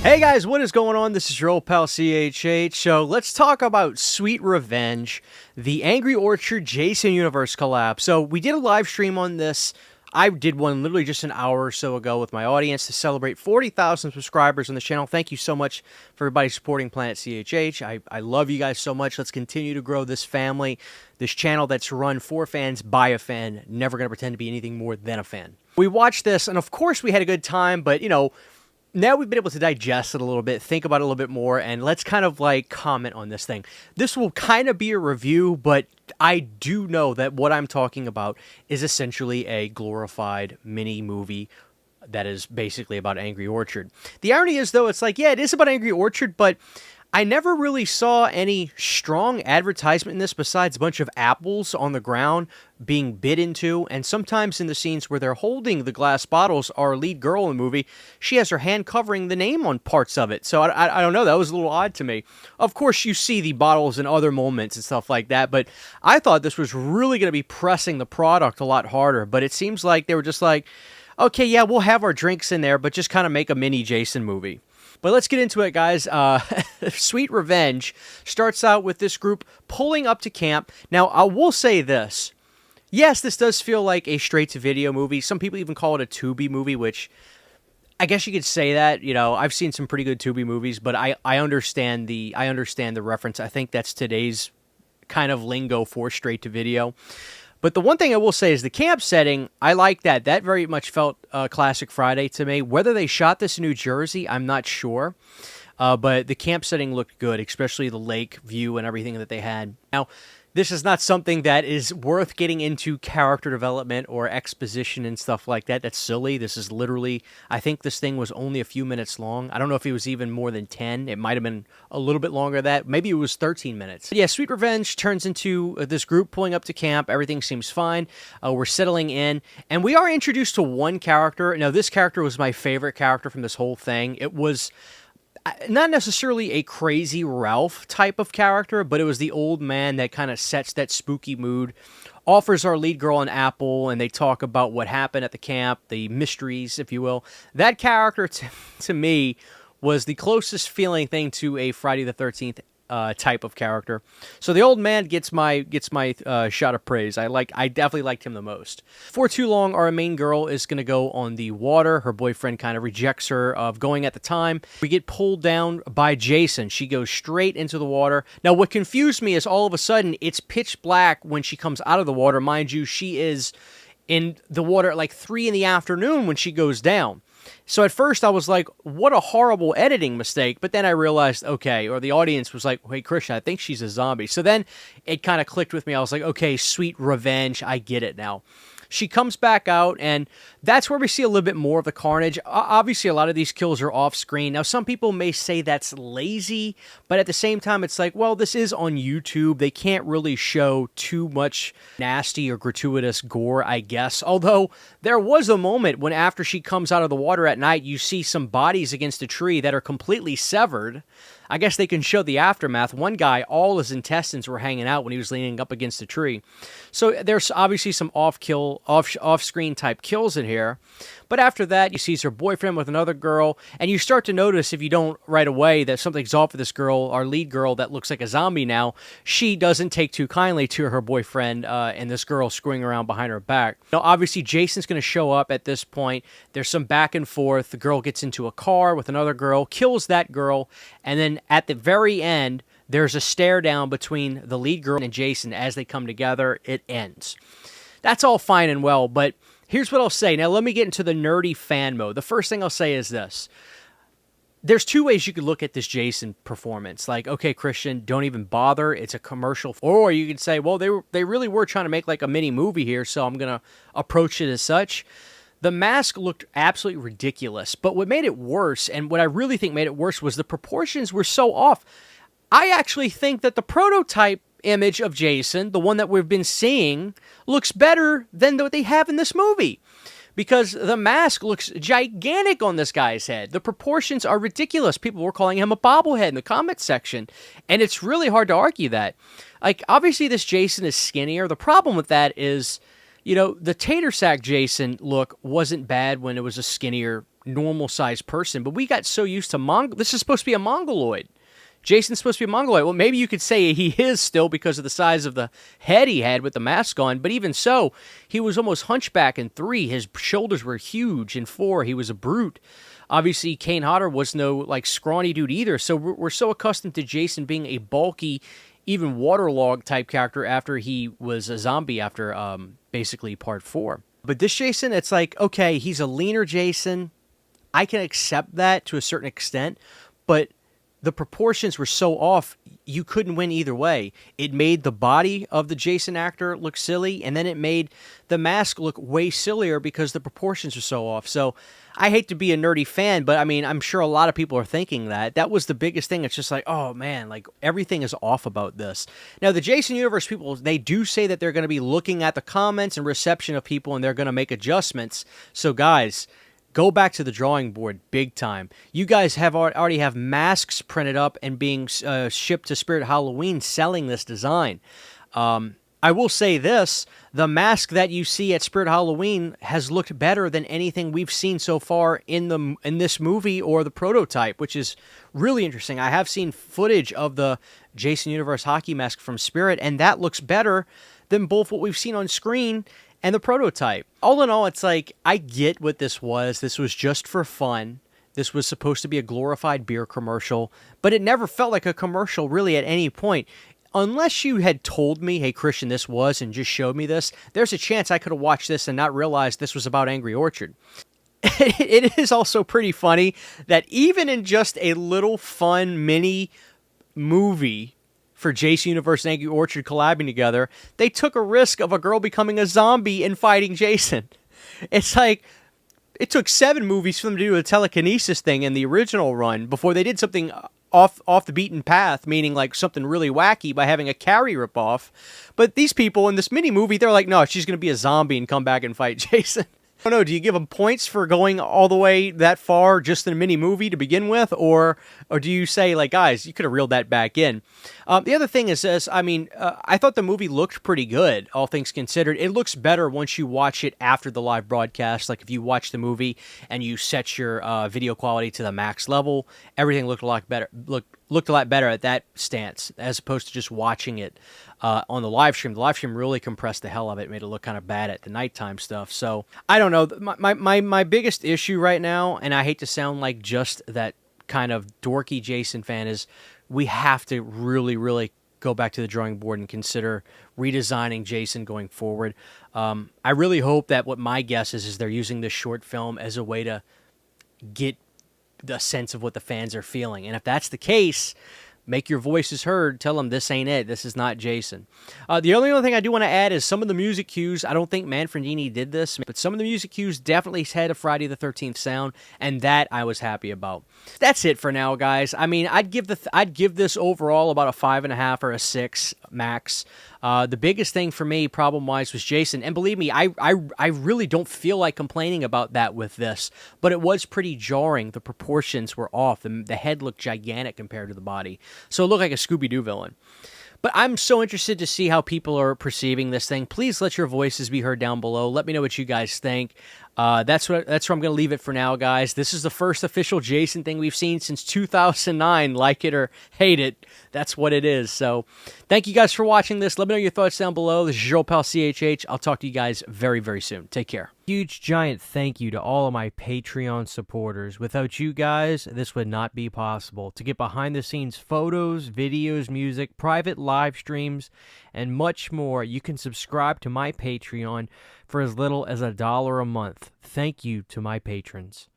Hey guys, what is going on? This is your old pal CHH. So let's talk about Sweet Revenge, the Angry Orchard Jason Universe collab. So we did a live stream on this. I did one literally just an hour or so ago with my audience to celebrate 40,000 subscribers on the channel. Thank you so much for everybody supporting Planet CHH. I love you guys so much. Let's continue to grow this family, this channel that's run for fans, by a fan, never going to pretend to be anything more than a fan. We watched this, and of course we had a good time, but you know, now we've been able to digest it a little bit, think about it a little bit more, and let's kind of like comment on this thing. This will kind of be a review, but I do know that what I'm talking about is essentially a glorified mini movie that is basically about Angry Orchard. The irony is, though, it's like, yeah, it is about Angry Orchard, but I never really saw any strong advertisement in this besides a bunch of apples on the ground being bit into, and sometimes in the scenes where they're holding the glass bottles, our lead girl in the movie, she has her hand covering the name on parts of it. So I don't know, that was a little odd to me. Of course, you see the bottles in other moments and stuff like that, but I thought this was really going to be pressing the product a lot harder, but it seems like they were just like, okay, yeah, we'll have our drinks in there, but just kind of make a mini Jason movie. But let's get into it, guys. Sweet Revenge starts out with this group pulling up to camp. Now, I will say this. Yes, this does feel like a straight-to-video movie. Some people even call it a Tubi movie, which I guess you could say that. You know, I've seen some pretty good Tubi movies, but I understand the reference. I think that's today's kind of lingo for straight-to-video. But the one thing I will say is the camp setting, I like that. That very much felt Classic Friday to me. Whether they shot this in New Jersey, I'm not sure. But the camp setting looked good, especially the lake view and everything that they had. Now, this is not something that is worth getting into character development or exposition and stuff like that. That's silly. This is literally, I think this thing was only a few minutes long. I don't know if it was even more than 10. It might have been a little bit longer than that. Maybe it was 13 minutes. But yeah, Sweet Revenge turns into this group pulling up to camp. Everything seems fine. We're settling in. And we are introduced to one character. Now, this character was my favorite character from this whole thing. It was not necessarily a crazy Ralph type of character, but it was the old man that kind of sets that spooky mood, offers our lead girl an apple, and they talk about what happened at the camp, the mysteries, if you will. That character, to me, was the closest feeling thing to a Friday the 13th type of character. So the old man gets my shot of praise. I definitely liked him the most. For too long, our main girl is going to go on the water. Her boyfriend kind of rejects her of going at the time. We get pulled down by Jason. She goes straight into the water. Now, what confused me is all of a sudden it's pitch black when she comes out of the water. Mind you, she is in the water at like 3 in the afternoon when she goes down. So at first I was like, what a horrible editing mistake. But then I realized, okay, or the audience was like, wait, Christian, I think she's a zombie. So then it kind of clicked with me. I was like, okay, Sweet Revenge. I get it now. She comes back out, and that's where we see a little bit more of the carnage. Obviously, a lot of these kills are off-screen. Now, some people may say that's lazy, but at the same time, it's like, well, this is on YouTube. They can't really show too much nasty or gratuitous gore, I guess. Although, there was a moment when after she comes out of the water at night, you see some bodies against a tree that are completely severed. I guess they can show the aftermath. One guy, all his intestines were hanging out when he was leaning up against a tree. So there's obviously some off-screen type kills in here. But after that, you see her boyfriend with another girl, and you start to notice, if you don't right away, that something's off with this girl, our lead girl that looks like a zombie now. She doesn't take too kindly to her boyfriend and this girl screwing around behind her back. Now, obviously, Jason's going to show up at this point. There's some back and forth. The girl gets into a car with another girl, kills that girl, and then at the very end, there's a stare down between the lead girl and Jason as they come together. It ends. That's all fine and well, but here's what I'll say. Now, let me get into the nerdy fan mode. The first thing I'll say is this. There's two ways you could look at this Jason performance. Like, okay, Christian, don't even bother. It's a commercial. Or you could say, well, they really were trying to make like a mini movie here, so I'm going to approach it as such. The mask looked absolutely ridiculous, but what made it worse, and what I really think made it worse, was the proportions were so off. I actually think that the prototype image of Jason, the one that we've been seeing, looks better than what they have in this movie. Because the mask looks gigantic on this guy's head. The proportions are ridiculous. People were calling him a bobblehead in the comment section. And it's really hard to argue that. Like, obviously this Jason is skinnier. The problem with that is, you know, the tater sack Jason look wasn't bad when it was a skinnier normal-sized person, but we got so used to this is supposed to be a mongoloid. Jason's supposed to be a mongoloid. Well, maybe you could say he is still because of the size of the head he had with the mask on, but even so, he was almost hunchback in 3. His shoulders were huge. In 4, he was a brute. Obviously, Kane Hodder was no, like, scrawny dude either, so we're so accustomed to Jason being a bulky, even waterlogged type character after he was a zombie after basically part 4. But this Jason, it's like, okay, he's a leaner Jason. I can accept that to a certain extent, but the proportions were so off, you couldn't win either way. It made the body of the Jason actor look silly, and then it made the mask look way sillier because the proportions are so off. So I hate to be a nerdy fan, but I mean, I'm sure a lot of people are thinking that. That was the biggest thing. It's just like, oh man, like everything is off about this. Now, the Jason Universe people, they do say that they're going to be looking at the comments and reception of people, and they're going to make adjustments. So guys, go back to the drawing board big time. You guys already have masks printed up and being shipped to Spirit Halloween selling this design. I will say this, the mask that you see at Spirit Halloween has looked better than anything we've seen so far in this movie or the prototype, which is really interesting. I have seen footage of the Jason Universe hockey mask from Spirit, and that looks better than both what we've seen on screen and the prototype. All in all, it's like, I get what this was. This was just for fun. This was supposed to be a glorified beer commercial, but it never felt like a commercial really at any point. Unless you had told me, hey, Christian, this was, and just showed me this, there's a chance I could have watched this and not realized this was about Angry Orchard. It is also pretty funny that even in just a little fun mini movie for Jason Universe and Angry Orchard collabing together, they took a risk of a girl becoming a zombie and fighting Jason. It's like, it took 7 movies for them to do a telekinesis thing in the original run before they did something off the beaten path, meaning like something really wacky by having a Carrie ripoff. But these people in this mini movie, they're like, no, she's going to be a zombie and come back and fight Jason. I don't know, do you give them points for going all the way that far just in a mini movie to begin with, or do you say, like, guys, you could have reeled that back in? The other thing is this, I mean, I thought the movie looked pretty good, all things considered. It looks better once you watch it after the live broadcast. Like, if you watch the movie and you set your video quality to the max level, everything looked a lot better. Looked a lot better at that stance as opposed to just watching it on the live stream. The live stream really compressed the hell of it, made it look kind of bad at the nighttime stuff. So I don't know. My biggest issue right now, and I hate to sound like just that kind of dorky Jason fan, is we have to really, really go back to the drawing board and consider redesigning Jason going forward. I really hope that what my guess is they're using this short film as a way to get the sense of what the fans are feeling. And if that's the case, make your voices heard. Tell them this ain't it. This is not Jason. The only other thing I do want to add is some of the music cues. I don't think Manfredini did this, but some of the music cues definitely had a Friday the 13th sound, and that I was happy about. That's it for now, guys. I mean, I'd give this overall about a 5.5 or a 6 max. The biggest thing for me, problem-wise, was Jason. And believe me, I really don't feel like complaining about that with this. But it was pretty jarring. The proportions were off. The head looked gigantic compared to the body. So it looked like a Scooby-Doo villain. But I'm so interested to see how people are perceiving this thing. Please let your voices be heard down below. Let me know what you guys think. That's where I'm going to leave it for now, guys. This is the first official Jason thing we've seen since 2009. Like it or hate it, that's what it is. So thank you guys for watching this. Let me know your thoughts down below. This is your old pal CHH. I'll talk to you guys very, very soon. Take care. Huge, giant thank you to all of my Patreon supporters. Without you guys, this would not be possible. To get behind-the-scenes photos, videos, music, private live streams, and much more, you can subscribe to my Patreon for as little as $1 a month. Thank you to my patrons.